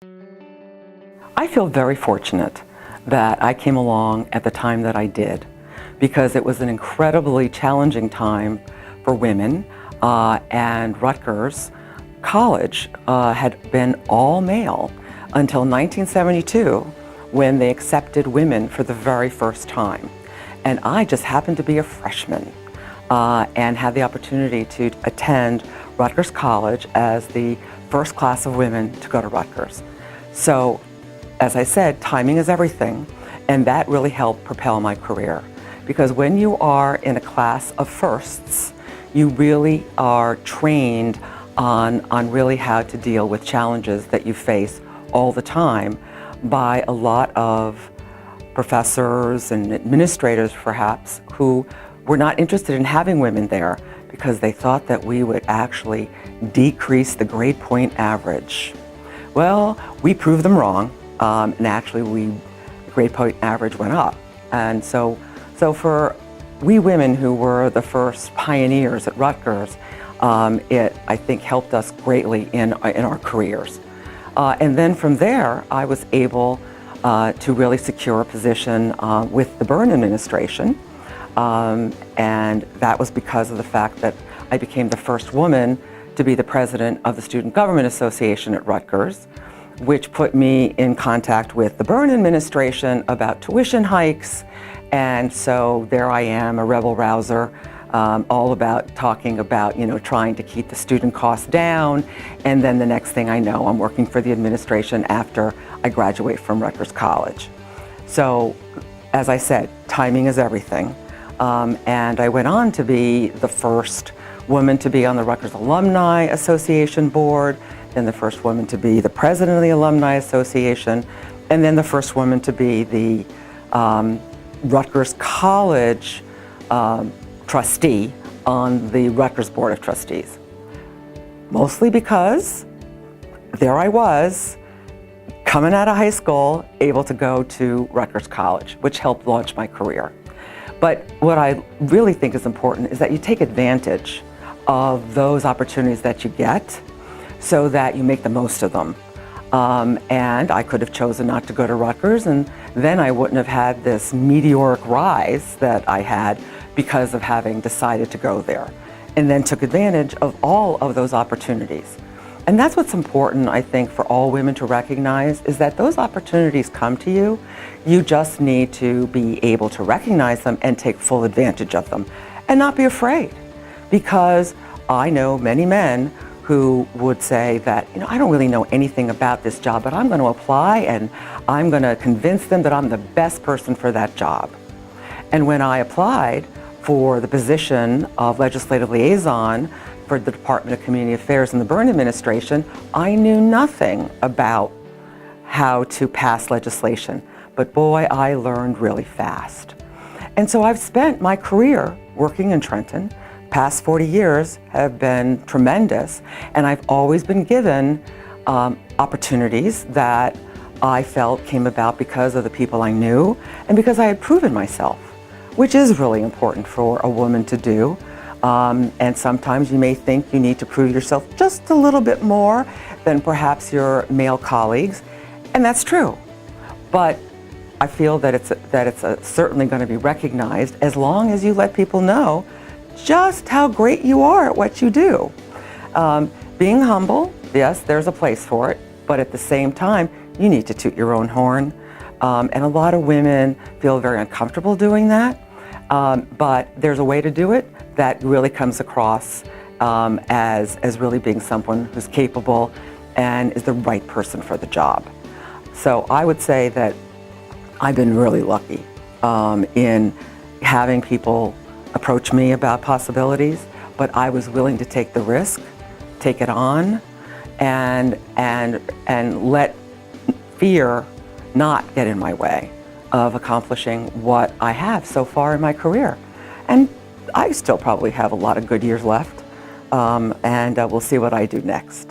I feel very fortunate that I came along at the time that I did, because it was an incredibly challenging time for women, and Rutgers College had been all male until 1972, when they accepted women for the very first time. And I just happened to be a freshman and had the opportunity to attend Rutgers College as the first class of women to go to Rutgers. So, as I said, timing is everything, and that really helped propel my career. Because when you are in a class of firsts, you really are trained on really how to deal with challenges that you face all the time by a lot of professors and administrators, perhaps, who were not interested in having women there because they thought that we would actually decrease the grade point average. Well, we proved them wrong, and actually the grade point average went up. And so for we women who were the first pioneers at Rutgers, it, I think, helped us greatly in our careers. And then from there, I was able to really secure a position with the Byrne administration. And that was because of the fact that I became the first woman to be the president of the Student Government Association at Rutgers, which put me in contact with the Byrne administration about tuition hikes. And so there I am, a rebel rouser, all about talking about, trying to keep the student costs down. And then the next thing I know, I'm working for the administration after I graduate from Rutgers College. So, as I said, timing is everything. And I went on to be the first woman to be on the Rutgers Alumni Association board, then the first woman to be the president of the Alumni Association, and then the first woman to be the Rutgers College trustee on the Rutgers Board of Trustees. Mostly because there I was, coming out of high school, able to go to Rutgers College, which helped launch my career. But what I really think is important is that you take advantage of those opportunities that you get so that you make the most of them. And I could have chosen not to go to Rutgers, and then I wouldn't have had this meteoric rise that I had because of having decided to go there, and then took advantage of all of those opportunities. And that's what's important, I think, for all women to recognize, is that those opportunities come to you. You just need to be able to recognize them and take full advantage of them, and not be afraid. Because I know many men who would say that, I don't really know anything about this job, but I'm going to apply and I'm going to convince them that I'm the best person for that job. And when I applied for the position of legislative liaison for the Department of Community Affairs in the Byrne administration, I knew nothing about how to pass legislation. But boy, I learned really fast. And so I've spent my career working in Trenton. Past 40 years have been tremendous, and I've always been given opportunities that I felt came about because of the people I knew and because I had proven myself, which is really important for a woman to do. And sometimes you may think you need to prove yourself just a little bit more than perhaps your male colleagues, and that's true. But I feel that it's certainly going to be recognized as long as you let people know just how great you are at what you do. Being humble, yes, there's a place for it, but at the same time, you need to toot your own horn. And a lot of women feel very uncomfortable doing that, but there's a way to do it that really comes across as really being someone who's capable and is the right person for the job. So I would say that I've been really lucky in having people approach me about possibilities, but I was willing to take the risk, take it on, and let fear not get in my way of accomplishing what I have so far in my career. And I still probably have a lot of good years left, and we'll see what I do next.